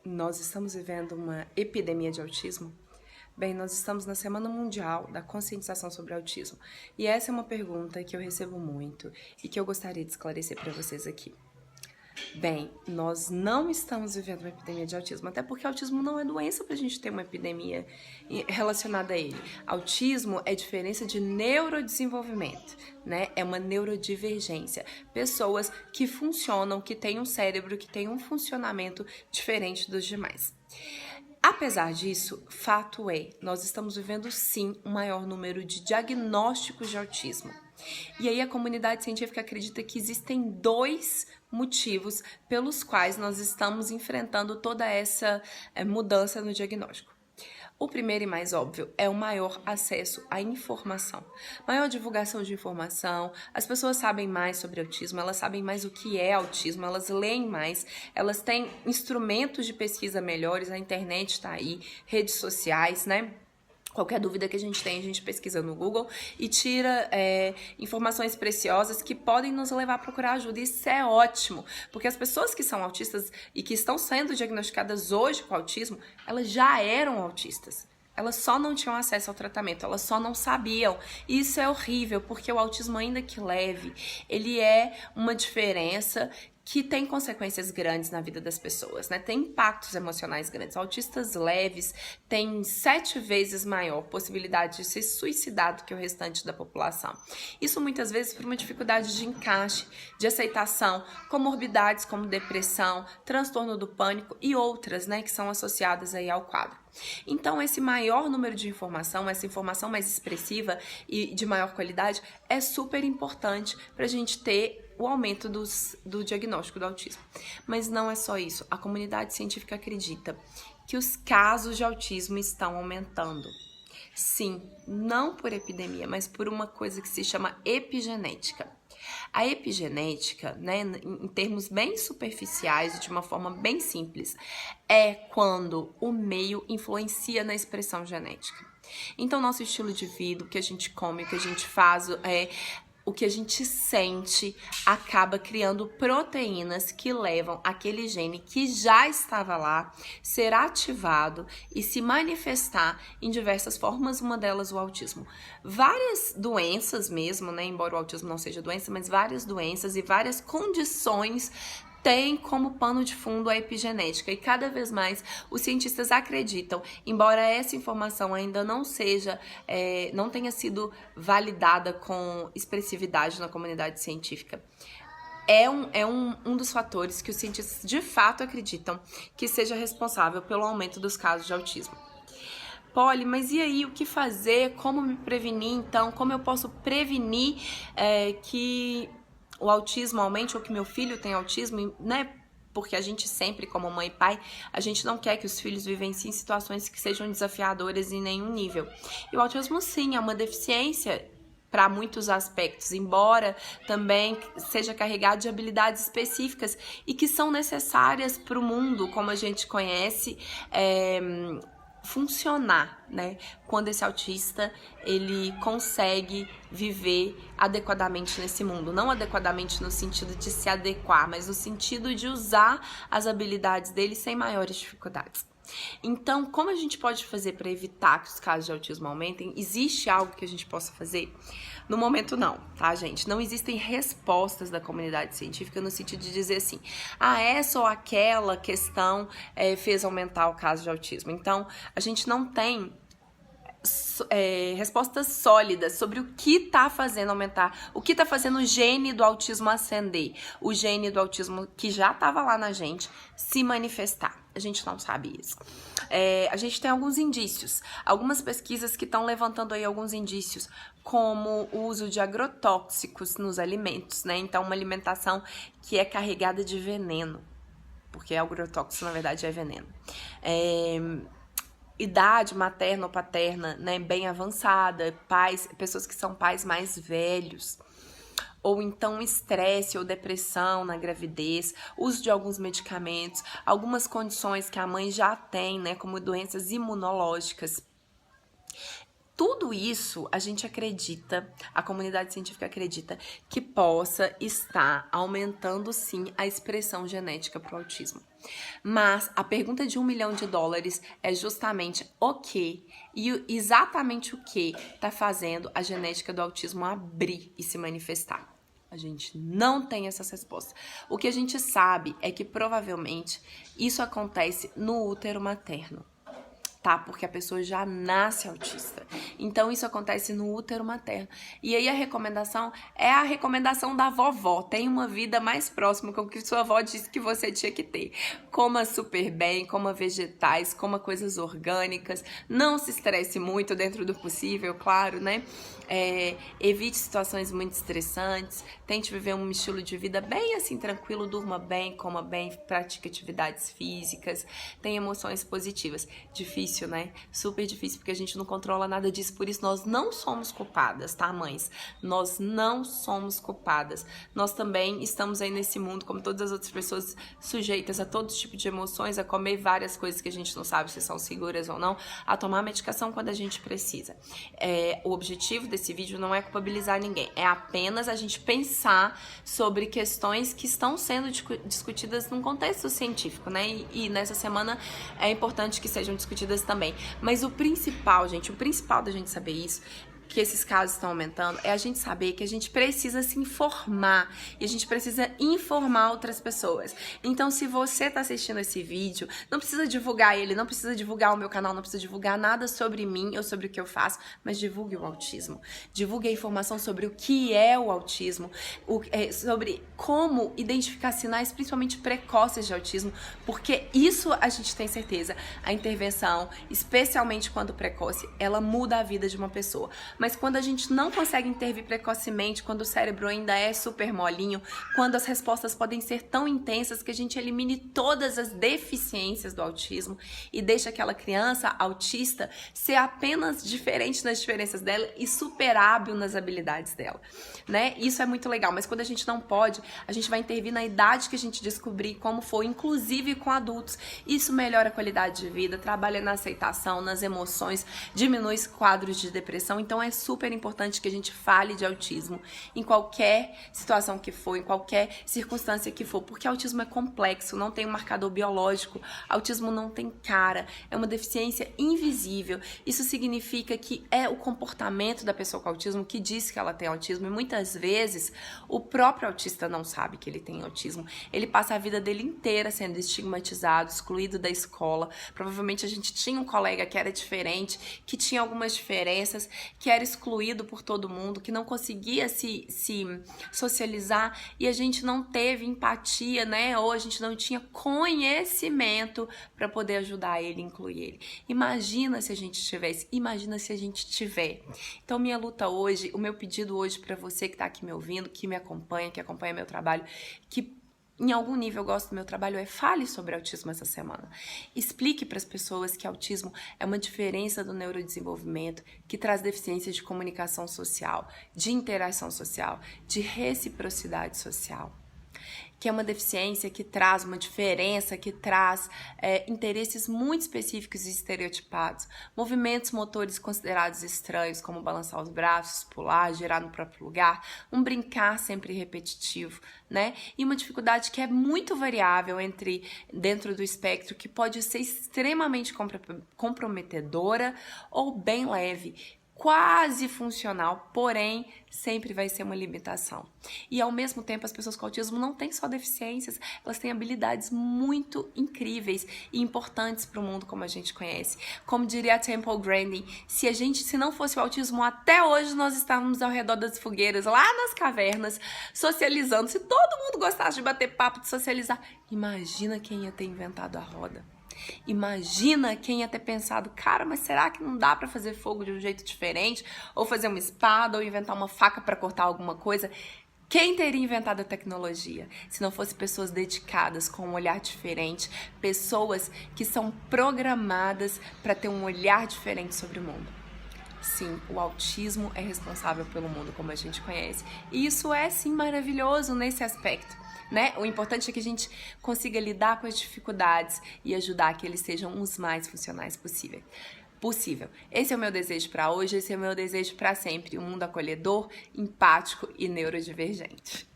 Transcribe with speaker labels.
Speaker 1: Nós estamos vivendo uma epidemia de autismo? Bem, nós estamos na Semana Mundial da Conscientização sobre Autismo. E essa é uma pergunta que eu recebo muito e que eu gostaria de esclarecer para vocês aqui. Bem, nós não estamos vivendo uma epidemia de autismo, até porque autismo não é doença para a gente ter uma epidemia relacionada a ele. Autismo é diferença de neurodesenvolvimento, né? É uma neurodivergência. Pessoas que funcionam, que têm um cérebro, que têm um funcionamento diferente dos demais. Apesar disso, fato é, nós estamos vivendo sim um maior número de diagnósticos de autismo. E aí a comunidade científica acredita que existem dois motivos pelos quais nós estamos enfrentando toda essa mudança no diagnóstico. O primeiro e mais óbvio é o maior acesso à informação. Maior divulgação de informação, as pessoas sabem mais sobre autismo, elas sabem mais o que é autismo, elas leem mais, elas têm instrumentos de pesquisa melhores, a internet está aí, redes sociais, né? Qualquer dúvida que a gente tem, a gente pesquisa no Google e tira informações preciosas que podem nos levar a procurar ajuda. Isso é ótimo, porque as pessoas que são autistas e que estão sendo diagnosticadas hoje com autismo, elas já eram autistas. Elas só não tinham acesso ao tratamento, elas só não sabiam. E isso é horrível, porque o autismo, ainda que leve, ele é uma diferença que tem consequências grandes na vida das pessoas, né? Tem impactos emocionais grandes. Autistas leves têm 7 vezes maior possibilidade de ser suicidado que o restante da população. Isso muitas vezes por uma dificuldade de encaixe, de aceitação, comorbidades como depressão, transtorno do pânico e outras, né, que são associadas aí ao quadro. Então, esse maior número de informação, essa informação mais expressiva e de maior qualidade é super importante para a gente ter o aumento do diagnóstico do autismo. Mas não é só isso. A comunidade científica acredita que os casos de autismo estão aumentando. Sim, não por epidemia, mas por uma coisa que se chama epigenética. A epigenética, né, em termos bem superficiais e de uma forma bem simples, é quando o meio influencia na expressão genética. Então, nosso estilo de vida, o que a gente come, o que a gente faz, o que a gente sente acaba criando proteínas que levam aquele gene que já estava lá ser ativado e se manifestar em diversas formas, uma delas o autismo. Várias doenças mesmo, né, embora o autismo não seja doença, mas várias doenças e várias condições tem como pano de fundo a epigenética e cada vez mais os cientistas acreditam, embora essa informação ainda não tenha sido validada com expressividade na comunidade científica, é um dos fatores que os cientistas de fato acreditam que seja responsável pelo aumento dos casos de autismo. Polly, mas e aí, o que fazer? Como me prevenir, então? Como eu posso prevenir que o autismo aumente ou que meu filho tenha autismo, né? Porque a gente sempre, como mãe e pai, a gente não quer que os filhos vivenciem situações que sejam desafiadoras em nenhum nível. E o autismo, sim, é uma deficiência para muitos aspectos, embora também seja carregado de habilidades específicas e que são necessárias para o mundo, como a gente conhece, funcionar, né? Quando esse autista, ele consegue viver adequadamente nesse mundo. Não adequadamente no sentido de se adequar, mas no sentido de usar as habilidades dele sem maiores dificuldades. Então, como a gente pode fazer para evitar que os casos de autismo aumentem? Existe algo que a gente possa fazer? No momento não, tá, gente? Não existem respostas da comunidade científica no sentido de dizer assim, essa ou aquela questão fez aumentar o caso de autismo. Então, a gente não tem respostas sólidas sobre o que está fazendo aumentar, o que está fazendo o gene do autismo ascender, o gene do autismo que já estava lá na gente se manifestar. A gente não sabe isso. A gente tem alguns indícios, algumas pesquisas que estão levantando aí alguns indícios, como o uso de agrotóxicos nos alimentos, né? Então, uma alimentação que é carregada de veneno, porque agrotóxico, na verdade, é veneno. Idade materna ou paterna, né, bem avançada, pessoas que são pais mais velhos, ou então estresse ou depressão na gravidez, uso de alguns medicamentos, algumas condições que a mãe já tem, né, como doenças imunológicas. Tudo isso a gente acredita, a comunidade científica acredita que possa estar aumentando sim a expressão genética para o autismo. Mas a pergunta de $1 milhão é justamente o que e exatamente o que está fazendo a genética do autismo abrir e se manifestar. A gente não tem essas respostas. O que a gente sabe é que provavelmente isso acontece no útero materno. Tá? Porque a pessoa já nasce autista. Então, isso acontece no útero materno. E aí, a recomendação é a recomendação da vovó. Tenha uma vida mais próxima com o que sua avó disse que você tinha que ter. Coma super bem, coma vegetais, coma coisas orgânicas. Não se estresse muito dentro do possível, claro, né? Evite situações muito estressantes. Tente viver um estilo de vida bem assim, tranquilo. Durma bem, coma bem, pratique atividades físicas. Tenha emoções positivas. Difícil, né? Super difícil, porque a gente não controla nada disso, por isso nós não somos culpadas, tá, mães? Nós não somos culpadas. Nós também estamos aí nesse mundo, como todas as outras pessoas, sujeitas a todo tipo de emoções, a comer várias coisas que a gente não sabe se são seguras ou não, a tomar medicação quando a gente precisa. O objetivo desse vídeo não é culpabilizar ninguém, é apenas a gente pensar sobre questões que estão sendo discutidas num contexto científico, né? E nessa semana é importante que sejam discutidas também. Mas o principal, gente, o principal da gente saber isso, que esses casos estão aumentando, é a gente saber que a gente precisa se informar e a gente precisa informar outras pessoas. Então, se você tá assistindo esse vídeo, não precisa divulgar ele, não precisa divulgar o meu canal, não precisa divulgar nada sobre mim ou sobre o que eu faço, mas divulgue o autismo. Divulgue a informação sobre o que é o autismo, sobre como identificar sinais, principalmente precoces de autismo, porque isso a gente tem certeza. A intervenção, especialmente quando precoce, ela muda a vida de uma pessoa. Mas quando a gente não consegue intervir precocemente, quando o cérebro ainda é super molinho, quando as respostas podem ser tão intensas que a gente elimine todas as deficiências do autismo e deixa aquela criança autista ser apenas diferente nas diferenças dela e super hábil nas habilidades dela, né? Isso é muito legal, mas quando a gente não pode, a gente vai intervir na idade que a gente descobrir como for, inclusive com adultos. Isso melhora a qualidade de vida, trabalha na aceitação, nas emoções, diminui quadros de depressão. Então é super importante que a gente fale de autismo em qualquer situação que for, em qualquer circunstância que for, porque autismo é complexo, não tem um marcador biológico, autismo não tem cara, é uma deficiência invisível. Isso significa que é o comportamento da pessoa com autismo que diz que ela tem autismo, e muitas vezes o próprio autista não sabe que ele tem autismo. Ele passa a vida dele inteira sendo estigmatizado, excluído da escola. Provavelmente a gente tinha um colega que era diferente, que tinha algumas diferenças, que era excluído por todo mundo, que não conseguia se socializar, e a gente não teve empatia, né? Ou a gente não tinha conhecimento para poder ajudar ele, incluir ele. Imagina se a gente tivesse, imagina se a gente tiver. Então, minha luta hoje, o meu pedido hoje para você que tá aqui me ouvindo, que me acompanha, que acompanha meu trabalho, que em algum nível gosto do meu trabalho, fale sobre autismo essa semana. Explique para as pessoas que autismo é uma diferença do neurodesenvolvimento que traz deficiências de comunicação social, de interação social, de reciprocidade social. Que é uma deficiência que traz uma diferença, que traz interesses muito específicos e estereotipados, movimentos motores considerados estranhos, como balançar os braços, pular, girar no próprio lugar, um brincar sempre repetitivo, né? E uma dificuldade que é muito variável dentro do espectro, que pode ser extremamente comprometedora ou bem leve, quase funcional, porém sempre vai ser uma limitação. E ao mesmo tempo as pessoas com autismo não têm só deficiências, elas têm habilidades muito incríveis e importantes para o mundo como a gente conhece. Como diria a Temple Grandin, se não fosse o autismo, até hoje nós estávamos ao redor das fogueiras, lá nas cavernas, socializando. Se todo mundo gostasse de bater papo, de socializar, imagina quem ia ter inventado a roda. Imagina quem ia ter pensado, cara, mas será que não dá pra fazer fogo de um jeito diferente? Ou fazer uma espada, ou inventar uma faca pra cortar alguma coisa? Quem teria inventado a tecnologia? Se não fosse pessoas dedicadas, com um olhar diferente, pessoas que são programadas para ter um olhar diferente sobre o mundo. Sim, o autismo é responsável pelo mundo como a gente conhece. E isso é, sim, maravilhoso nesse aspecto, né? O importante é que a gente consiga lidar com as dificuldades e ajudar que eles sejam os mais funcionais possíveis. possível. Esse é o meu desejo para hoje, esse é o meu desejo para sempre. Um mundo acolhedor, empático e neurodivergente.